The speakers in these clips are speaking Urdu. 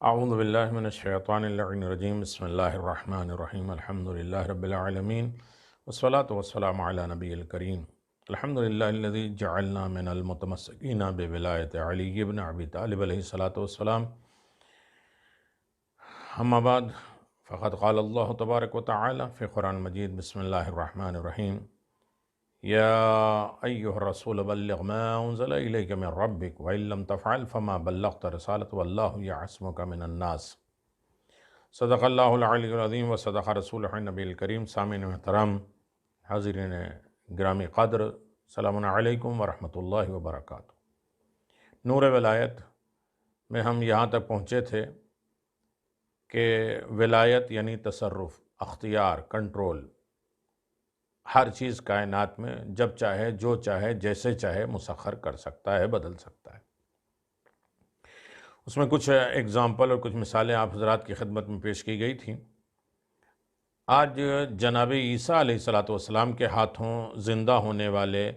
اعوذ باللہ من الشیطان اللعین الرجیم بسم اللہ الرحمن الرحیم الحمدللہ رب العالمین والصلاة والسلام علی نبی الکریم الحمدللہ الذی جعلنا من المتمسکین بولایت علی بن ابی طالب علیہ الصلاۃ والسلام اما بعد فقد قال اللہ تبارک و تعالی فی قرآن مجید بسم اللہ الرحمن الرحیم یا ایہا الرسول بلغ ما انزل الیک من ربک وإن لم تفعل فما بلغت رسالۃ واللہ یعصمک من الناس۔ صدق اللہ العلی العظیم و صدق رسولہ النبی الکریم۔ سامعین محترم، حاضرین گرامی قدر، السلام علیکم ورحمۃ اللہ وبرکاتہ۔ نور ولایت میں ہم یہاں تک پہنچے تھے کہ ولایت یعنی تصرف، اختیار، کنٹرول، ہر چیز کائنات میں جب چاہے، جو چاہے، جیسے چاہے مسخر کر سکتا ہے، بدل سکتا ہے۔ اس میں کچھ اگزامپل اور کچھ مثالیں آپ حضرات کی خدمت میں پیش کی گئی تھیں۔ آج جناب عیسیٰ علیہ السلام کے ہاتھوں زندہ ہونے والے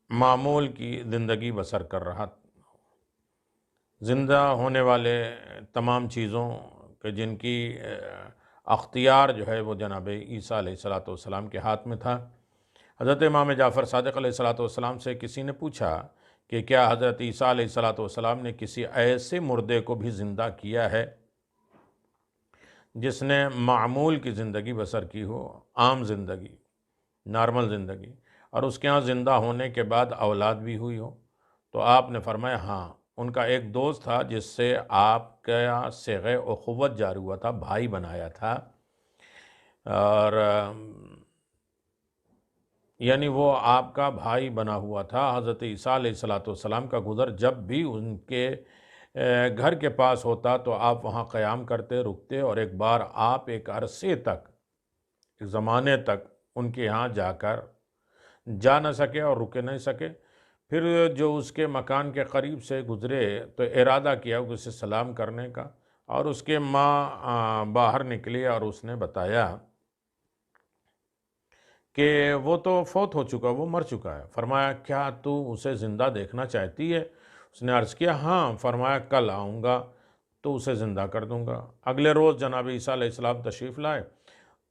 معمول کی زندگی بسر کر رہا، زندہ ہونے والے تمام چیزوں کے جن کی اختیار جو ہے وہ جناب عیسیٰ علیہ السلام کے ہاتھ میں تھا۔ حضرت امام جعفر صادق علیہ السلام سے کسی نے پوچھا کہ کیا حضرت عیسیٰ علیہ السلام نے کسی ایسے مردے کو بھی زندہ کیا ہے جس نے معمول کی زندگی بسر کی ہو، عام زندگی، نارمل زندگی، اور اس کے ہاں زندہ ہونے کے بعد اولاد بھی ہوئی ہو؟ تو آپ نے فرمایا ہاں، ان کا ایک دوست تھا جس سے آپ کا صیغہ اخوت جاری ہوا تھا، بھائی بنایا تھا، اور یعنی وہ آپ کا بھائی بنا ہوا تھا۔ حضرت عیسیٰ علیہ السلام کا گزر جب بھی ان کے گھر کے پاس ہوتا تو آپ وہاں قیام کرتے، رکتے، اور ایک بار آپ ایک عرصے تک، ایک زمانے تک ان کے ہاں جا نہ سکے اور رکے نہیں سکے۔ پھر جو اس کے مکان کے قریب سے گزرے تو ارادہ کیا کہ اسے سلام کرنے کا، اور اس کے ماں باہر نکلی اور اس نے بتایا کہ وہ تو فوت ہو چکا، وہ مر چکا ہے۔ فرمایا کیا تو اسے زندہ دیکھنا چاہتی ہے؟ اس نے عرض کیا ہاں۔ فرمایا کل آؤں گا تو اسے زندہ کر دوں گا۔ اگلے روز جناب عیسیٰ علیہ السلام تشریف لائے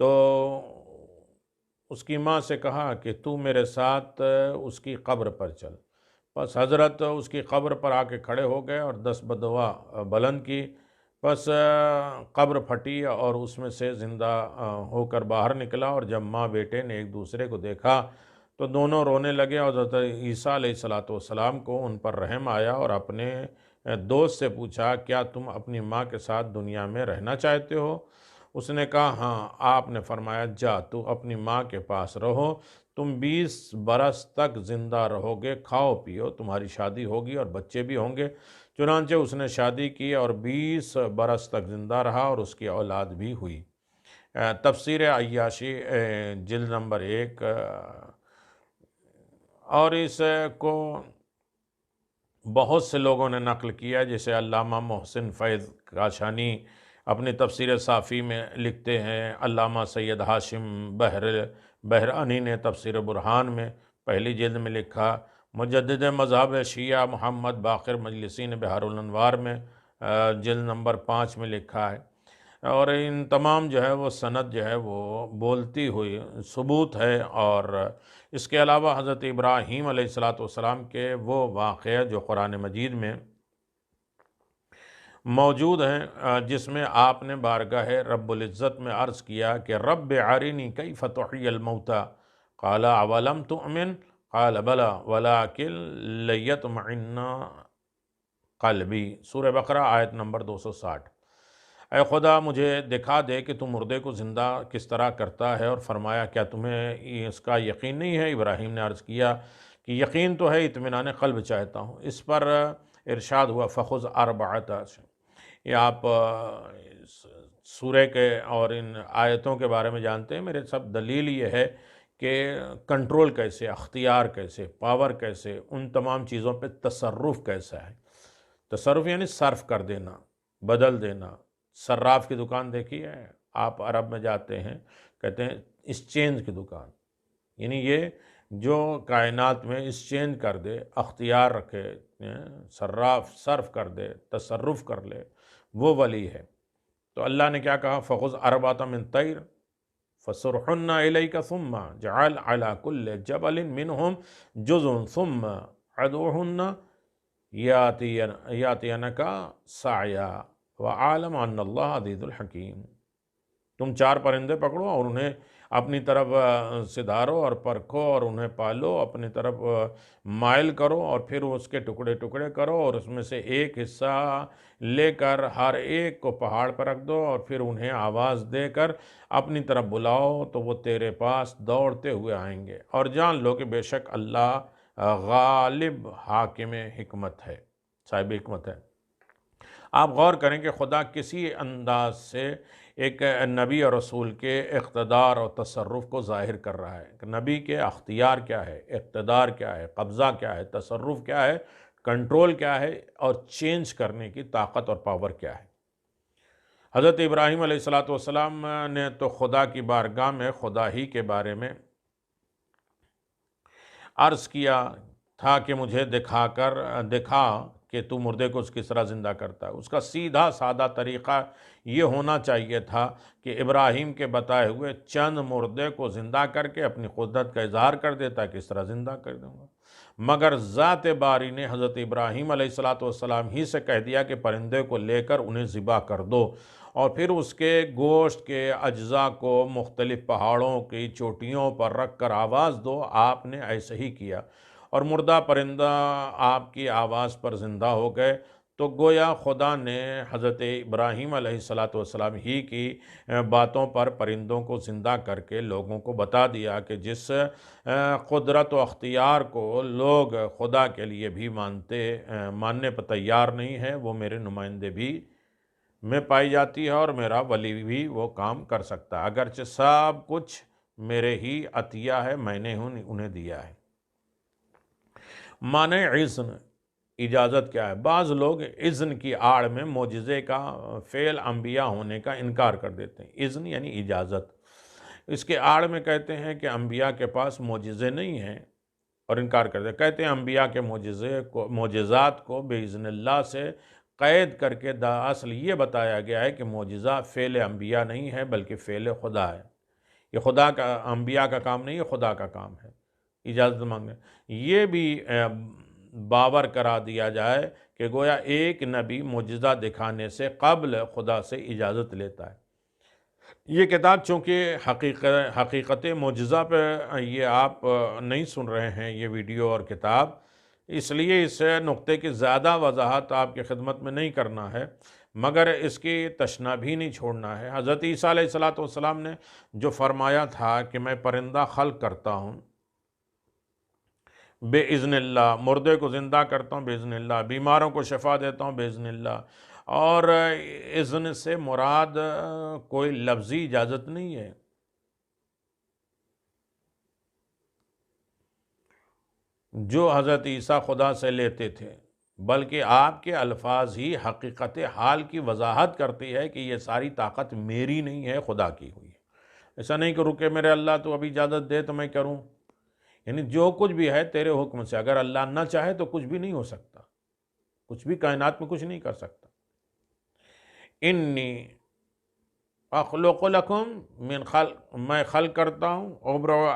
تو اس کی ماں سے کہا کہ تو میرے ساتھ اس کی قبر پر چل۔ بس حضرت اس کی قبر پر آ کے کھڑے ہو گئے اور 10 بدعا بلند کی۔ بس قبر پھٹی اور اس میں سے زندہ ہو کر باہر نکلا، اور جب ماں بیٹے نے ایک دوسرے کو دیکھا تو دونوں رونے لگے، اور حضرت عیسیٰ علیہ السلام کو ان پر رحم آیا اور اپنے دوست سے پوچھا کیا تم اپنی ماں کے ساتھ دنیا میں رہنا چاہتے ہو؟ اس نے کہا ہاں۔ آپ نے فرمایا جا تو اپنی ماں کے پاس رہو، تم 20 برس تک زندہ رہو گے، کھاؤ پیو، تمہاری شادی ہوگی اور بچے بھی ہوں گے۔ چنانچہ اس نے شادی کی اور 20 برس تک زندہ رہا اور اس کی اولاد بھی ہوئی۔ تفسیر عیاشی جلد نمبر 1۔ اور اس کو بہت سے لوگوں نے نقل کیا، جیسے علامہ محسن فیض کاشانی اپنی تفسیر صافی میں لکھتے ہیں، علامہ سید ہاشم بحرانی نے تفسیر برہان میں پہلی جلد میں لکھا، مجدد مذہب شیعہ محمد باقر مجلسی نے بحار الانوار میں جلد نمبر 5 میں لکھا ہے۔ اور ان تمام جو ہے وہ سند جو ہے وہ بولتی ہوئی ثبوت ہے۔ اور اس کے علاوہ حضرت ابراہیم علیہ السلام کے وہ واقعہ جو قرآن مجید میں موجود ہیں، جس میں آپ نے بارگاہ رب العزت میں عرض کیا کہ رب ارنی کیف تحیی الموتى قال اولم تؤمن قال بلی ولکن لیطمئن قلبی۔ سورہ بقرہ آیت نمبر 260۔ اے خدا مجھے دکھا دے کہ تم مردے کو زندہ کس طرح کرتا ہے۔ اور فرمایا کیا تمہیں اس کا یقین نہیں ہے؟ ابراہیم نے عرض کیا کہ یقین تو ہے، اطمینان قلب چاہتا ہوں۔ اس پر ارشاد ہوا فخذ اربعۃ۔ یہ آپ سورہ کے اور ان آیتوں کے بارے میں جانتے ہیں۔ میرے سب دلیل یہ ہے کہ کنٹرول کیسے، اختیار کیسے، پاور کیسے، ان تمام چیزوں پہ تصرف کیسا ہے۔ تصرف یعنی صرف کر دینا، بدل دینا۔ صراف کی دکان دیکھی ہے آپ؟ عرب میں جاتے ہیں، کہتے ہیں ایکسچینج کی دکان، یعنی یہ جو کائنات میں اس چینج کر دے، اختیار رکھے، صرف کر دے، تصرف کر لے، وہ ولی ہے۔ تو اللہ نے کیا کہا؟ فخذ اربعۃ من طیر فصرحن الیک ثم جعل علی کل جبل منہم جزء ثم ادعوہن یاتینک سعیا وعالم ان اللہ عزیز الحکیم۔ تم 4 پرندے پکڑو اور انہیں اپنی طرف سدھارو اور پرکھو اور انہیں پالو، اپنی طرف مائل کرو اور پھر اس کے ٹکڑے ٹکڑے کرو اور اس میں سے ایک حصہ لے کر ہر ایک کو پہاڑ پر رکھ دو اور پھر انہیں آواز دے کر اپنی طرف بلاؤ تو وہ تیرے پاس دوڑتے ہوئے آئیں گے، اور جان لو کہ بے شک اللہ غالب حاکم حکمت ہے، صاحب حکمت ہے۔ آپ غور کریں کہ خدا کسی انداز سے ایک نبی اور رسول کے اقتدار اور تصرف کو ظاہر کر رہا ہے کہ نبی کے اختیار کیا ہے، اقتدار کیا ہے، قبضہ کیا ہے، تصرف کیا ہے، کنٹرول کیا ہے، اور چینج کرنے کی طاقت اور پاور کیا ہے۔ حضرت ابراہیم علیہ السلام نے تو خدا کی بارگاہ میں خدا ہی کے بارے میں عرض کیا تھا کہ مجھے دکھا کہ تو مردے کو کس طرح زندہ کرتا ہے۔ اس کا سیدھا سادہ طریقہ یہ ہونا چاہیے تھا کہ ابراہیم کے بتائے ہوئے چند مردے کو زندہ کر کے اپنی قدرت کا اظہار کر دیتا کہ اس طرح زندہ کر دوں گا، مگر ذات باری نے حضرت ابراہیم علیہ السلام ہی سے کہہ دیا کہ پرندے کو لے کر انہیں ذبح کر دو، اور پھر اس کے گوشت کے اجزاء کو مختلف پہاڑوں کی چوٹیوں پر رکھ کر آواز دو۔ آپ نے ایسے ہی کیا اور مردہ پرندہ آپ کی آواز پر زندہ ہو گئے۔ تو گویا خدا نے حضرت ابراہیم علیہ السلام ہی کی باتوں پر پرندوں کو زندہ کر کے لوگوں کو بتا دیا کہ جس قدرت و اختیار کو لوگ خدا کے لیے بھی ماننے پر تیار نہیں ہیں، وہ میرے نمائندے بھی میں پائی جاتی ہے اور میرا ولی بھی وہ کام کر سکتا ہے، اگرچہ سب کچھ میرے ہی عطیہ ہے، میں نے انہیں دیا ہے۔ معنی اذن، اجازت کیا ہے؟ بعض لوگ اذن کی آڑ میں معجزے کا فعل انبیاء ہونے کا انکار کر دیتے ہیں۔ اذن یعنی اجازت، اس کے آڑ میں کہتے ہیں کہ انبیاء کے پاس معجزے نہیں ہیں اور انکار کرتے ہیں۔ کہتے ہیں انبیاء کے معجزات کو بإذن اللہ سے قید کر کے اصل یہ بتایا گیا ہے کہ معجزہ فعل انبیاء نہیں ہے بلکہ فعل خدا ہے، یہ خدا کا، انبیاء کا کام نہیں، یہ خدا کا کام ہے اجازت مانگنے۔ یہ بھی باور کرا دیا جائے کہ گویا ایک نبی معجزہ دکھانے سے قبل خدا سے اجازت لیتا ہے۔ یہ کتاب چونکہ حقیقت معجزہ پہ یہ آپ نہیں سن رہے ہیں، یہ ویڈیو اور کتاب، اس لیے اس نقطے کی زیادہ وضاحت آپ کی خدمت میں نہیں کرنا ہے، مگر اس کی تشنہ بھی نہیں چھوڑنا ہے۔ حضرت عیسیٰ علیہ السلام نے جو فرمایا تھا کہ میں پرندہ خلق کرتا ہوں بِإِذْنِ اللہ، مردے کو زندہ کرتا ہوں بِإِذْنِ اللہ، بیماروں کو شفا دیتا ہوں بِإِذْنِ اللہ، اور اذن سے مراد کوئی لفظی اجازت نہیں ہے۔ جو حضرت عیسیٰ خدا سے لیتے تھے، بلکہ آپ کے الفاظ ہی حقیقت حال کی وضاحت کرتی ہے کہ یہ ساری طاقت میری نہیں ہے، خدا کی ہوئی ہے۔ ایسا نہیں کہ رکے میرے اللہ تو ابھی اجازت دے تو میں کروں، یعنی جو کچھ بھی ہے تیرے حکم سے، اگر اللہ نہ چاہے تو کچھ بھی نہیں ہو سکتا، کچھ بھی کائنات میں کچھ نہیں کر سکتا۔ انی اخلق لکم من خلق، میں خلق کرتا ہوں، ابرؤ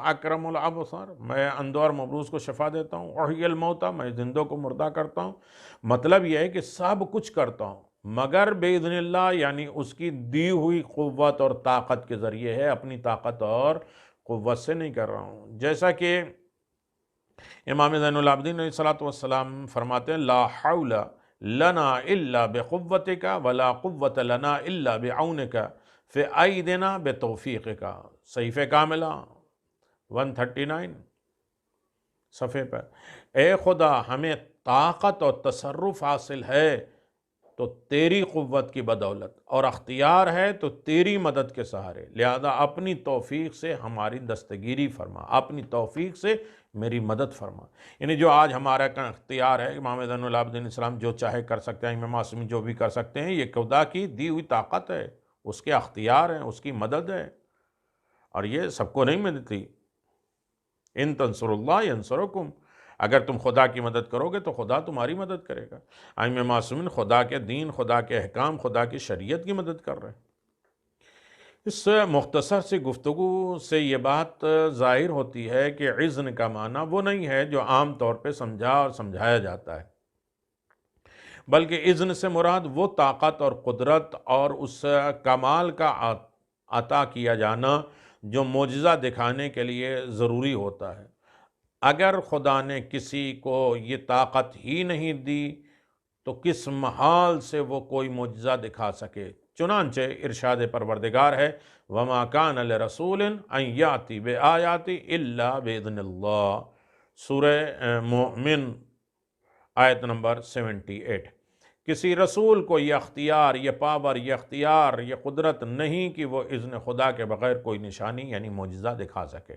اکرم الابصار، میں اندھوں اور مبروز کو شفا دیتا ہوں، احیی الموتیٰ، میں زندوں کو مردہ کرتا ہوں۔ مطلب یہ ہے کہ سب کچھ کرتا ہوں مگر باذن اللہ، یعنی اس کی دی ہوئی قوت اور طاقت کے ذریعے ہے، اپنی طاقت اور قوت سے نہیں کر رہا ہوں۔ جیسا کہ امام زین العابدین علیہ السلام فرماتے ہیں لا حول لنا الا بقوتک ولا قوت لنا الا بعونک فی ایدنا بتوفیقک، صحیفہ کاملہ 139 صفحے پر۔ اے خدا، ہمیں طاقت اور تصرف حاصل ہے تو تیری قوت کی بدولت، اور اختیار ہے تو تیری مدد کے سہارے، لہذا اپنی توفیق سے ہماری دستگیری فرما، اپنی توفیق سے میری مدد فرما۔ یعنی جو آج ہمارا اختیار ہے، امام زین العابدین السلام جو چاہے کر سکتے ہیں، امام معصومی جو بھی کر سکتے ہیں، یہ خدا کی دی ہوئی طاقت ہے، اس کے اختیار ہیں، اس کی مدد ہے، اور یہ سب کو نہیں ملتی۔ ان تنصر اللہ ینصرکم، اگر تم خدا کی مدد کرو گے تو خدا تمہاری مدد کرے گا۔ ائمہ معصومین خدا کے دین، خدا کے احکام، خدا کی شریعت کی مدد کر رہے ہیں۔ اس مختصر سی گفتگو سے یہ بات ظاہر ہوتی ہے کہ اذن کا معنی وہ نہیں ہے جو عام طور پہ سمجھا اور سمجھایا جاتا ہے، بلکہ اذن سے مراد وہ طاقت اور قدرت اور اس کمال کا عطا کیا جانا جو معجزہ دکھانے کے لیے ضروری ہوتا ہے۔ اگر خدا نے کسی کو یہ طاقت ہی نہیں دی تو کس محال سے وہ کوئی معجزہ دکھا سکے؟ چنانچہ ارشاد پروردگار ہے وَمَا كَانَ لِرَسُولٍ أَن يَأْتِيَ بِآيَاتٍ إِلَّا بِإِذْنِ اللَّهِ، سورہ مومن آیت نمبر 78۔ کسی رسول کو یہ اختیار، یہ پاور، یہ اختیار، یہ قدرت نہیں کہ وہ اذن خدا کے بغیر کوئی نشانی یعنی معجزہ دکھا سکے۔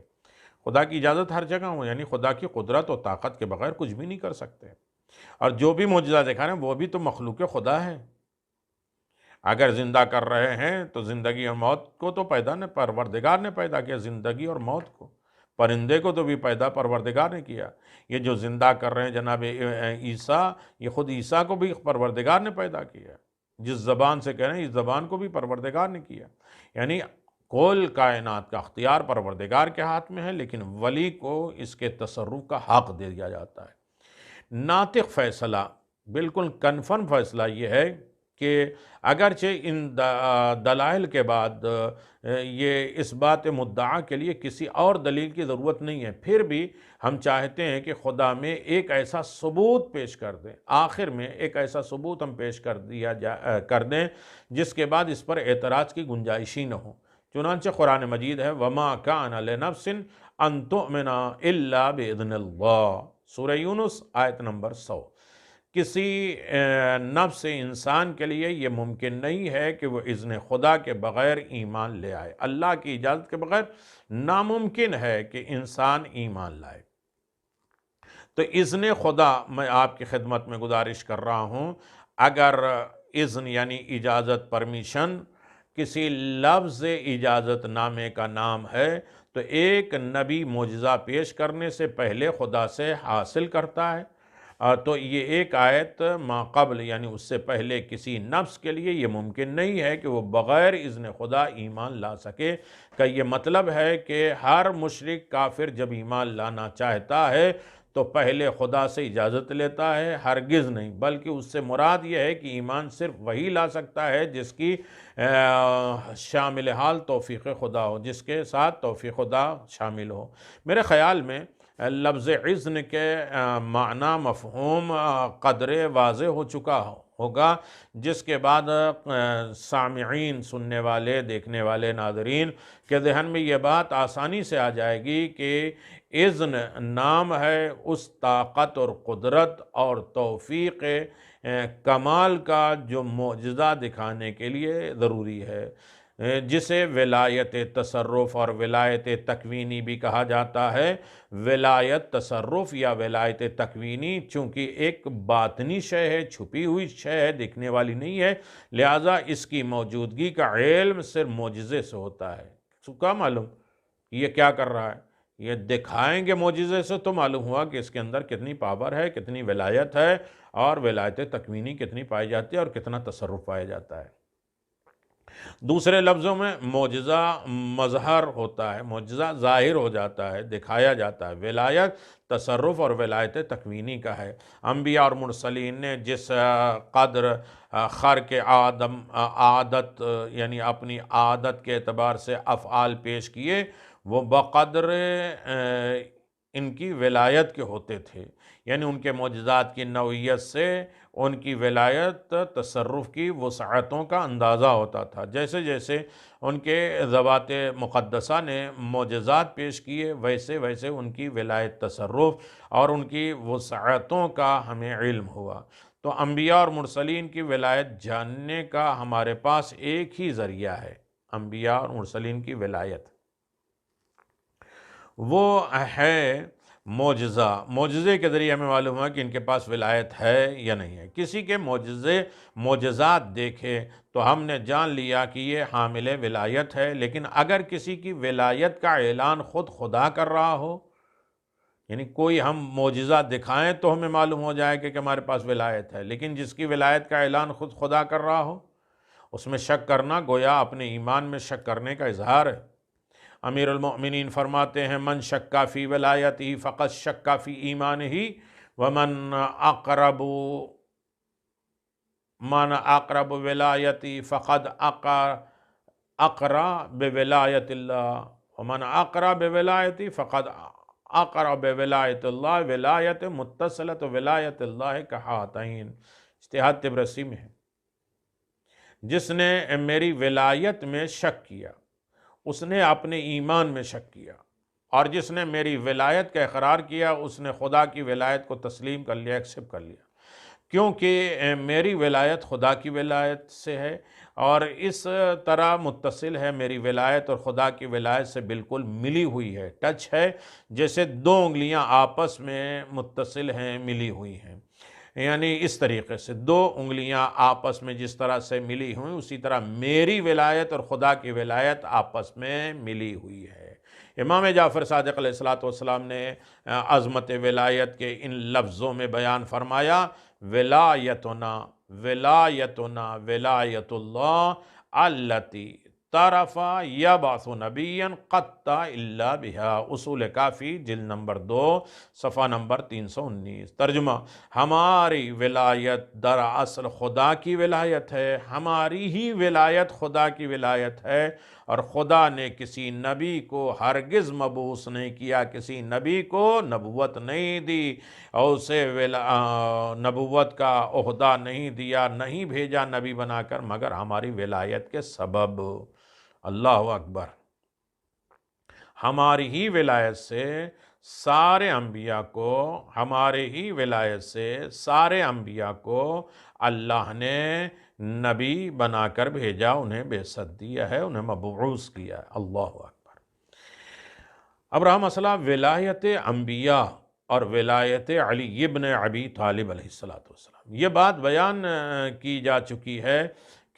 خدا کی اجازت ہر جگہ ہو، یعنی خدا کی قدرت اور طاقت کے بغیر کچھ بھی نہیں کر سکتے، اور جو بھی معجزہ دکھا رہے ہیں وہ بھی تو مخلوق خدا ہے۔ اگر زندہ کر رہے ہیں تو زندگی اور موت کو تو پروردگار نے پیدا کیا، زندگی اور موت کو۔ پرندے کو تو بھی پیدا پروردگار نے کیا۔ یہ جو زندہ کر رہے ہیں جناب عیسیٰ، یہ خود عیسیٰ کو بھی پروردگار نے پیدا کیا۔ جس زبان سے کہہ رہے ہیں اس زبان کو بھی پروردگار نے کیا۔ یعنی کل کائنات کا اختیار پروردگار کے ہاتھ میں ہے، لیکن ولی کو اس کے تصرف کا حق دے دیا جاتا ہے۔ ناطق فیصلہ، بالکل کنفرم فیصلہ یہ ہے کہ اگرچہ ان دلائل کے بعد یہ اس بات مدعا کے لیے کسی اور دلیل کی ضرورت نہیں ہے، پھر بھی ہم چاہتے ہیں کہ خدا میں ایک ایسا ثبوت پیش کر دیں، آخر میں ایک ایسا ثبوت ہم پیش کر دیں جس کے بعد اس پر اعتراض کی گنجائش ہی نہ ہو۔ چنانچہ قرآن مجید ہے وَمَا كَانَ لِنَفْسٍ أَن تُؤْمِنَ إِلَّا بِإِذْنِ اللَّهِ، سورہ یونس آیت نمبر 100۔ کسی نفس انسان کے لیے یہ ممکن نہیں ہے کہ وہ اذن خدا کے بغیر ایمان لے آئے۔ اللہ کی اجازت کے بغیر ناممکن ہے کہ انسان ایمان لائے۔ تو اذن خدا، میں آپ کی خدمت میں گزارش کر رہا ہوں، اگر اذن یعنی اجازت، پرمیشن کسی لفظ اجازت نامے کا نام ہے تو ایک نبی معجزہ پیش کرنے سے پہلے خدا سے حاصل کرتا ہے، تو یہ ایک آیت ما قبل یعنی اس سے پہلے کسی نفس کے لیے یہ ممکن نہیں ہے کہ وہ بغیر اذن خدا ایمان لا سکے۔ کا یہ مطلب ہے کہ ہر مشرک کافر جب ایمان لانا چاہتا ہے تو پہلے خدا سے اجازت لیتا ہے، ہرگز نہیں، بلکہ اس سے مراد یہ ہے کہ ایمان صرف وہی لا سکتا ہے جس کی شامل حال توفیق خدا ہو، جس کے ساتھ توفیق خدا شامل ہو۔ میرے خیال میں لفظ اذن کے معنی، مفہوم قدر واضح ہو چکا ہوگا، جس کے بعد سامعین، سننے والے، دیکھنے والے، ناظرین کے ذہن میں یہ بات آسانی سے آ جائے گی کہ اذن نام ہے اس طاقت اور قدرت اور توفیق کمال کا جو معجزہ دکھانے کے لیے ضروری ہے، جسے ولایت تصرف اور ولایت تکوینی بھی کہا جاتا ہے۔ ولایت تصرف یا ولایت تکوینی چونکہ ایک باطنی شے ہے، چھپی ہوئی شے ہے، دکھنے والی نہیں ہے، لہٰذا اس کی موجودگی کا علم صرف معجزے سے ہوتا ہے۔ کیا معلوم یہ کیا کر رہا ہے؟ یہ دکھائیں گے معجزے سے تو معلوم ہوا کہ اس کے اندر کتنی پاور ہے، کتنی ولایت ہے، اور ولایت تکوینی کتنی پائی جاتی ہے اور کتنا تصرف پایا جاتا ہے۔ دوسرے لفظوں میں معجزہ مظہر ہوتا ہے، معجزہ ظاہر ہو جاتا ہے، دکھایا جاتا ہے۔ ولایت تصرف اور ولایت تکوینی کا ہے۔ انبیاء اور مرسلین نے جس قدر خرق عادت یعنی اپنی عادت کے اعتبار سے افعال پیش کیے، وہ بقدر ان کی ولایت کے ہوتے تھے، یعنی ان کے معجزات کی نوعیت سے ان کی ولایت تصرف کی وسعتوں کا اندازہ ہوتا تھا۔ جیسے جیسے ان کے ذوات مقدسہ نے معجزات پیش کیے، ویسے ویسے ان کی ولایت تصرف اور ان کی وسعتوں کا ہمیں علم ہوا۔ تو انبیاء اور مرسلین کی ولایت جاننے کا ہمارے پاس ایک ہی ذریعہ ہے، انبیاء اور مرسلین کی ولایت، وہ ہے معجزہ۔ معجزے کے ذریعے ہمیں معلوم ہوا کہ ان کے پاس ولایت ہے یا نہیں ہے۔ کسی کے معجزات دیکھے تو ہم نے جان لیا کہ یہ حامل ولایت ہے، لیکن اگر کسی کی ولایت کا اعلان خود خدا کر رہا ہو یعنی کوئی ہم معجزہ دکھائیں تو ہمیں معلوم ہو جائے کہ ہمارے پاس ولایت ہے، لیکن جس کی ولایت کا اعلان خود خدا کر رہا ہو اس میں شک کرنا گویا اپنے ایمان میں شک کرنے کا اظہار ہے۔ امیر المؤمنین فرماتے ہیں من شکا فی ولایتہ فقط شکا فی ایمانہ ومن اقرب ولایتی فقد اقرا بولایت اللہ ومن اقرا بولایتی فقد اقرا بولایت اللہ ولایت متصلت ولایت اللہ کہاتین، اجتہاد طبرسی میں ہے۔ جس نے میری ولایت میں شک کیا اس نے اپنے ایمان میں شک کیا، اور جس نے میری ولایت کا اقرار کیا اس نے خدا کی ولایت کو تسلیم کر لیا، ایکسیپٹ کر لیا، کیونکہ میری ولایت خدا کی ولایت سے ہے، اور اس طرح متصل ہے، میری ولایت اور خدا کی ولایت سے بالکل ملی ہوئی ہے، ٹچ ہے، جیسے دو انگلیاں آپس میں متصل ہیں، ملی ہوئی ہیں۔ یعنی اس طریقے سے دو انگلیاں آپس میں جس طرح سے ملی ہوئی، اسی طرح میری ولایت اور خدا کی ولایت آپس میں ملی ہوئی ہے۔ امام جعفر صادق علیہ السلام نے عظمت ولایت کے ان لفظوں میں بیان فرمایا، ولایتنا ولایتنا ولایت اللہ التی طرفا یبعث نبیا قط الا بہا، اصول کافی جلد نمبر 2 صفحہ نمبر 319۔ ترجمہ، ہماری ولایت دراصل خدا کی ولایت ہے، ہماری ہی ولایت خدا کی ولایت ہے، اور خدا نے کسی نبی کو ہرگز مبعوث نہیں کیا، کسی نبی کو نبوت نہیں دی، اور اسے نبوت کا عہدہ نہیں دیا، نہیں بھیجا نبی بنا کر مگر ہماری ولایت کے سبب۔ اللہ اکبر! ہماری ہی ولایت سے سارے انبیاء کو، ہمارے ہی ولایت سے سارے انبیاء کو اللہ نے نبی بنا کر بھیجا، انہیں بعثت دیا ہے، انہیں مبعوث کیا ہے۔ اللہ اکبر! اب رہا مسئلہ ولایت انبیاء اور ولایت علی ابن ابی طالب علیہ السلام۔ یہ بات بیان کی جا چکی ہے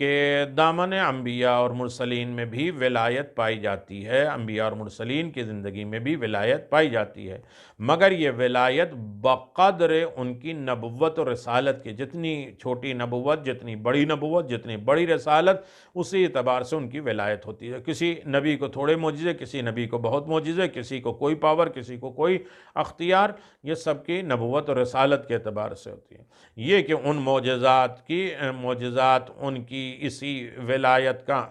کہ دامن انبیاء اور مرسلین میں بھی ولایت پائی جاتی ہے، انبیاء اور مرسلین کی زندگی میں بھی ولایت پائی جاتی ہے، مگر یہ ولایت بقدر ان کی نبوت اور رسالت کی، جتنی چھوٹی نبوت، جتنی بڑی نبوت، جتنی بڑی رسالت، اسی اعتبار سے ان کی ولایت ہوتی ہے۔ کسی نبی کو تھوڑے معجزے، کسی نبی کو بہت معجزے، کسی کو کوئی پاور، کسی کو کوئی اختیار، یہ سب کی نبوت اور رسالت کے اعتبار سے ہوتی ہے۔ یہ کہ ان معجزات ان کی اسی ولایت کا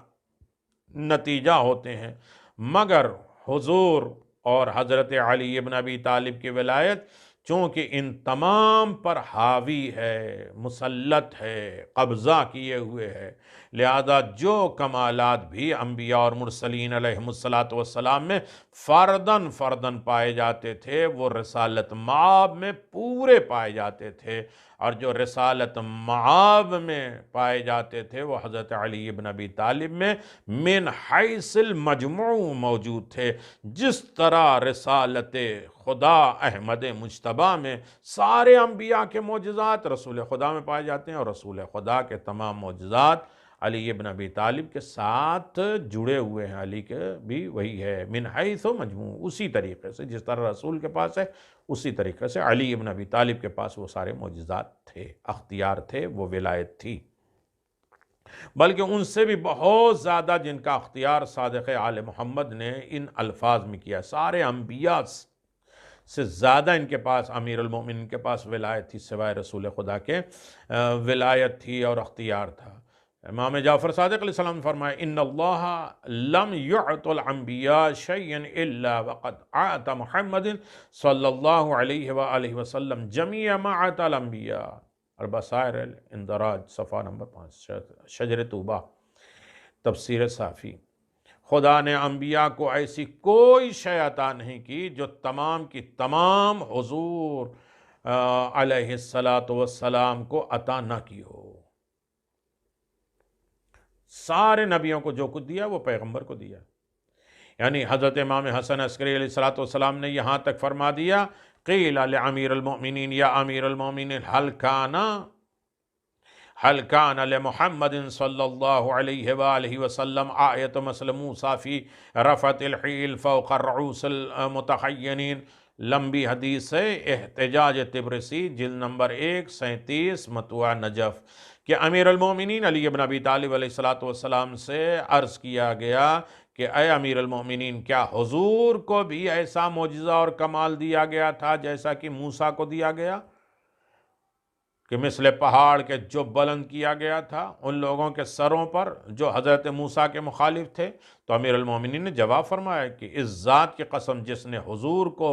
نتیجہ ہوتے ہیں، مگر حضور اور حضرت علی ابن ابی طالب کی ولایت چونکہ ان تمام پر حاوی ہے، مسلط ہے، قبضہ کیے ہوئے ہے، لہذا جو کمالات بھی انبیاء اور مرسلین علیہم السلام میں فرداً فرداً پائے جاتے تھے، وہ رسالت مآب میں پورے پائے جاتے تھے، اور جو رسالت مآب میں پائے جاتے تھے وہ حضرت علی ابن ابی طالب میں من حیث المجموع موجود تھے۔ جس طرح رسالت خدا احمد مجتبیٰ میں سارے انبیاء کے معجزات رسول خدا میں پائے جاتے ہیں، اور رسول خدا کے تمام معجزات علی ابن ابی طالب کے ساتھ جڑے ہوئے ہیں، علی کے بھی وہی ہے، من حیث و مجموع، اسی طریقے سے جس طرح رسول کے پاس ہے اسی طریقے سے علی ابن ابی طالب کے پاس وہ سارے معجزات تھے، اختیار تھے، وہ ولایت تھی، بلکہ ان سے بھی بہت زیادہ جن کا اختیار صادق آل محمد نے ان الفاظ میں کیا، سارے انبیاء سے زیادہ ان کے پاس، امیر المومنین کے پاس ولایت تھی، سوائے رسول خدا کے ولایت تھی اور اختیار تھا۔ امام جعفر صادق علیہ السلام نے فرمایا ان اللہ لم یعط الانبیاء شیئا الا وقد اعطى محمد صلی اللہ علیہ وآلہ وسلم جمیع ما اعطى الانبیاء، البصائر الاندراج صفحہ نمبر 5، شجر طوبہ، تفسیر صافی۔ خدا نے انبیاء کو ایسی کوئی شے عطا نہیں کی جو تمام کی تمام حضور علیہ السلام کو عطا نہ کی ہو۔ سارے نبیوں کو جو کچھ دیا وہ پیغمبر کو دیا، یعنی حضرت امام حسن عسکری علیہ السلام نے یہاں تک فرما دیا، قیل لامیر المؤمنین یا امیر المؤمنین هل كان لمحمد صلی اللہ علیہ وآلہ وسلم آیت مثل موسیٰ فی رفعت الحیل فوق الرعوس المتحینین، لمبی حدیث ہے، احتجاج طبرسی جلد نمبر 1 37 مطبوعہ نجف، کہ امیر المومنین علی بن ابی طالب علیہ الصلوۃ والسلام سے عرض کیا گیا کہ اے امیر المومنین، کیا حضور کو بھی ایسا معجزہ اور کمال دیا گیا تھا جیسا کہ موسیٰ کو دیا گیا، کہ مثل پہاڑ کے جو بلند کیا گیا تھا ان لوگوں کے سروں پر جو حضرت موسیٰ کے مخالف تھے؟ تو امیر المومنین نے جواب فرمایا کہ اس ذات کی قسم جس نے حضور کو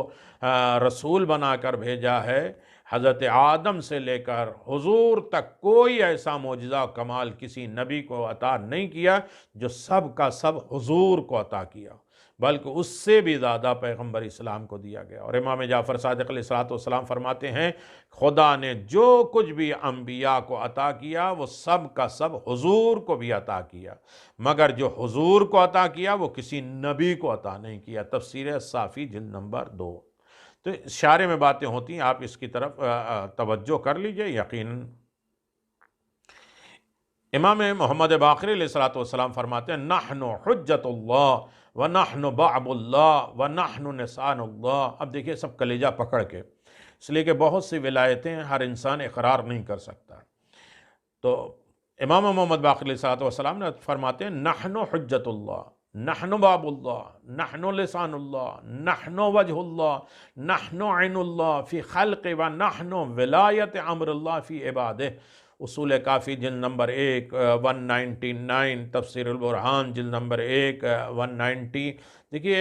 رسول بنا کر بھیجا ہے، حضرت آدم سے لے کر حضور تک کوئی ایسا معجزہ و کمال کسی نبی کو عطا نہیں کیا جو سب کا سب حضور کو عطا کیا، بلکہ اس سے بھی زیادہ پیغمبر اسلام کو دیا گیا۔ اور امام جعفر صادق علیہ السلام فرماتے ہیں، خدا نے جو کچھ بھی انبیاء کو عطا کیا وہ سب کا سب حضور کو بھی عطا کیا، مگر جو حضور کو عطا کیا وہ کسی نبی کو عطا نہیں کیا۔ تفسیر صافی جلد نمبر 2۔ تو اشارے میں باتیں ہوتی ہیں، آپ اس کی طرف توجہ کر لیجئے یقیناً۔ امام محمد باقر علیہ السلام فرماتے ہیں، نحن حجت اللہ ونحن بعب اللہ ونحن نسان اللہ۔ اب دیکھیے سب کلیجہ پکڑ کے، اس لیے کہ بہت سی ولایتیں ہر انسان اقرار نہیں کر سکتا، تو امام محمد باقر علیہ السلام نے فرماتے ہیں، نحن حجت اللہ، نحن باب اللہ، نحن لسان اللہ، نحن وجہ اللہ، نحن عین اللہ فی خلق و نحن ولایت امر اللہ فی عبادہ۔ اصول کافی جلد نمبر 1 199، تفسیر البرہان جلد نمبر 1 190۔ دیکھیے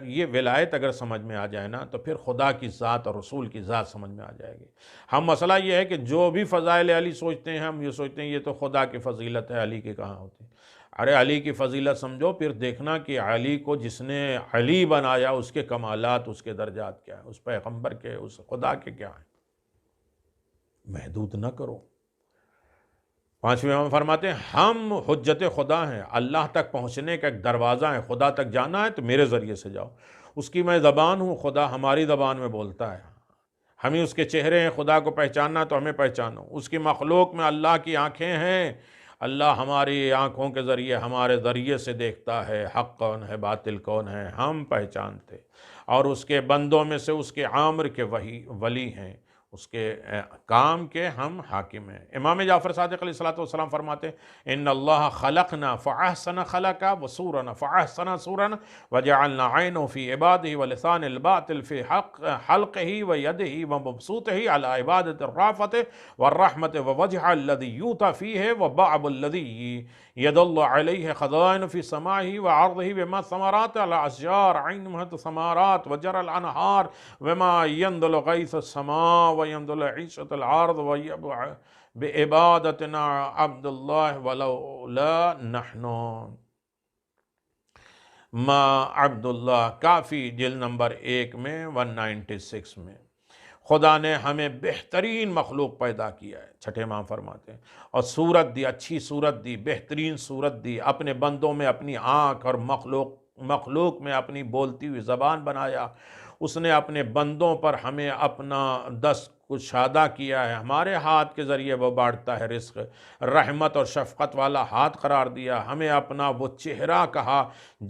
یہ ولایت اگر سمجھ میں آ جائے نا تو پھر خدا کی ذات اور رسول کی ذات سمجھ میں آ جائے گی۔ ہم مسئلہ یہ ہے کہ جو بھی فضائل علی سوچتے ہیں، ہم یہ سوچتے ہیں یہ تو خدا کی فضیلت ہے، علی کی کہاں ہوتی ہے؟ ارے علی کی فضیلت سمجھو، پھر دیکھنا کہ علی کو جس نے علی بنایا اس کے کمالات، اس کے درجات کیا ہیں، اس پیغمبر کے، اس خدا کے کیا ہیں، محدود نہ کرو۔ پانچویں امام فرماتے ہیں، ہم حجت خدا ہیں، اللہ تک پہنچنے کا ایک دروازہ ہے، خدا تک جانا ہے تو میرے ذریعے سے جاؤ، اس کی میں زبان ہوں، خدا ہماری زبان میں بولتا ہے، ہمیں اس کے چہرے ہیں، خدا کو پہچاننا تو ہمیں پہچانو، اس کی مخلوق میں اللہ کی آنکھیں ہیں، اللہ ہماری آنکھوں کے ذریعے ہمارے ذریعے سے دیکھتا ہے، حق کون ہے باطل کون ہے ہم پہچانتے، اور اس کے بندوں میں سے اس کے عامر کے ولی ہیں، اس کے کام کے ہم حاکم ہیں۔ امام جعفر صادق علیہ السلام فرماتے ہیں، ان اللہ خلقنا فاحسن خلقا وصورنا فاحسن صورنا وجعلنا عینہ فی عبادہ ولسان الباطل فی حلقہ ویدہ ومبسوطہ علی عبادت الرافت والرحمت ووجہ الذی یوتا فیہ وبعب الذی يدل علیہ خزائن فی سماعہ وعرضہ وما ثمرات علی اشجار عینها ثمرات وجر الانہار وما ينزل غیث السماء وينزل عیشة العرض بعبادتنا عبد اللہ ولولا نحن ما عبد اللہ، کافی جلد نمبر 1 میں 196 میں۔ خدا نے ہمیں بہترین مخلوق پیدا کیا ہے، چھٹے امام فرماتے ہیں، اور صورت دی، اچھی صورت دی، بہترین صورت دی، اپنے بندوں میں اپنی آنکھ اور مخلوق میں اپنی بولتی ہوئی زبان بنایا، اس نے اپنے بندوں پر ہمیں اپنا دست کشادہ کیا ہے، ہمارے ہاتھ کے ذریعے وہ بانٹتا ہے رزق، رحمت اور شفقت والا ہاتھ قرار دیا، ہمیں اپنا وہ چہرہ کہا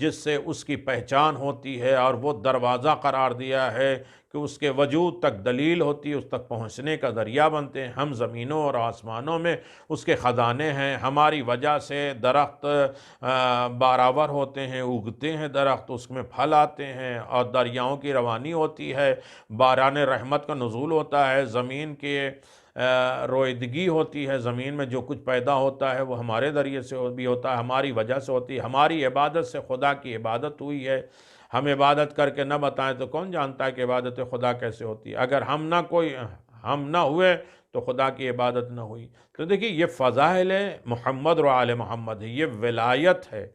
جس سے اس کی پہچان ہوتی ہے، اور وہ دروازہ قرار دیا ہے کہ اس کے وجود تک دلیل ہوتی ہے، اس تک پہنچنے کا ذریعہ بنتے ہیں۔ ہم زمینوں اور آسمانوں میں اس کے خزانے ہیں، ہماری وجہ سے درخت بارآور ہوتے ہیں، اگتے ہیں درخت، اس میں پھل آتے ہیں، اور دریاؤں کی روانی ہوتی ہے، باران رحمت کا نزول ہوتا ہے، زمین کے رویدگی ہوتی ہے، زمین میں جو کچھ پیدا ہوتا ہے وہ ہمارے ذریعے سے بھی ہوتا ہے، ہماری وجہ سے ہوتی ہے، ہماری عبادت سے خدا کی عبادت ہوئی ہے۔ ہم عبادت کر کے نہ بتائیں تو کون جانتا ہے کہ عبادت خدا کیسے ہوتی ہے؟ اگر ہم نہ ہوئے تو خدا کی عبادت نہ ہوئی۔ تو دیکھیے یہ فضائل محمد و آل محمد ہے، یہ ولایت ہے،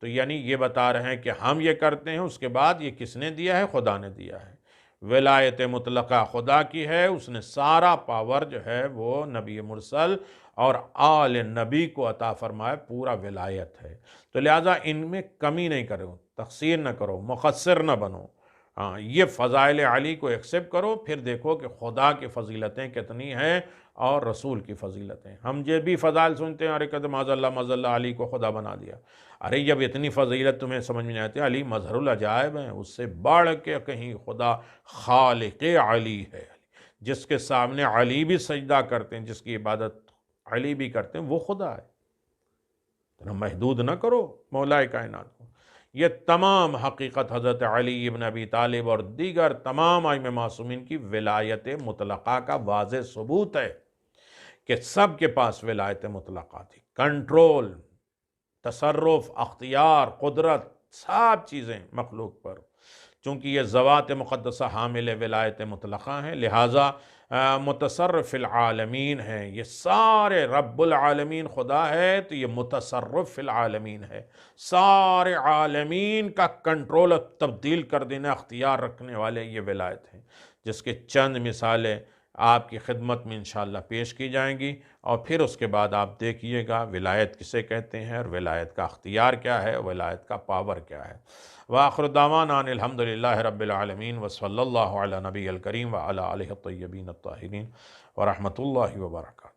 تو یعنی یہ بتا رہے ہیں کہ ہم یہ کرتے ہیں، اس کے بعد یہ کس نے دیا ہے؟ خدا نے دیا ہے۔ ولایت مطلقہ خدا کی ہے، اس نے سارا پاور جو ہے وہ نبی مرسل اور آل نبی کو عطا فرمائے، پورا ولایت ہے، تو لہٰذا ان میں کمی نہیں کرو، تقصیر نہ کرو، مقصر نہ بنو، یہ فضائل علی کو ایکسیپٹ کرو، پھر دیکھو کہ خدا کی فضیلتیں کتنی ہیں اور رسول کی فضیلتیں۔ ہم یہ بھی فضائل سنتے ہیں، ارے کہتے معاذ اللہ علی کو خدا بنا دیا۔ ارے جب اتنی فضیلت تمہیں سمجھ میں نہیں آتی، علی مظہر العجائب ہیں، اس سے بڑھ کے کہیں خدا خالق علی ہے، جس کے سامنے علی بھی سجدہ کرتے ہیں، جس کی عبادت علی بھی کرتے ہیں، وہ خدا ہے۔ تو محدود نہ کرو مولا کائنات کو۔ یہ تمام حقیقت حضرت علی ابن ابی طالب اور دیگر تمام ائمہ معصومین کی ولایت مطلقہ کا واضح ثبوت ہے کہ سب کے پاس ولایت مطلقہ تھی، کنٹرول، تصرف، اختیار، قدرت، سب چیزیں مخلوق پر۔ چونکہ یہ ذوات مقدسہ حامل ولایت مطلقہ ہیں، لہٰذا متصرف العالمین ہیں، یہ سارے رب العالمین خدا ہے تو یہ متصرف العالمین ہے، سارے عالمین کا کنٹرول تبدیل کر دینا اختیار رکھنے والے یہ ولایت ہیں، جس کے چند مثالیں آپ کی خدمت میں انشاءاللہ پیش کی جائیں گی، اور پھر اس کے بعد آپ دیکھیے گا ولایت کسے کہتے ہیں اور ولایت کا اختیار کیا ہے، ولایت کا پاور کیا ہے۔ وآخر دعوانا ان الحمدللہ رب العالمین وصلی اللہ علی نبی الکریم وعلی آلہ الطیبین الطاہرین ورحمۃ اللہ وبرکاتہ۔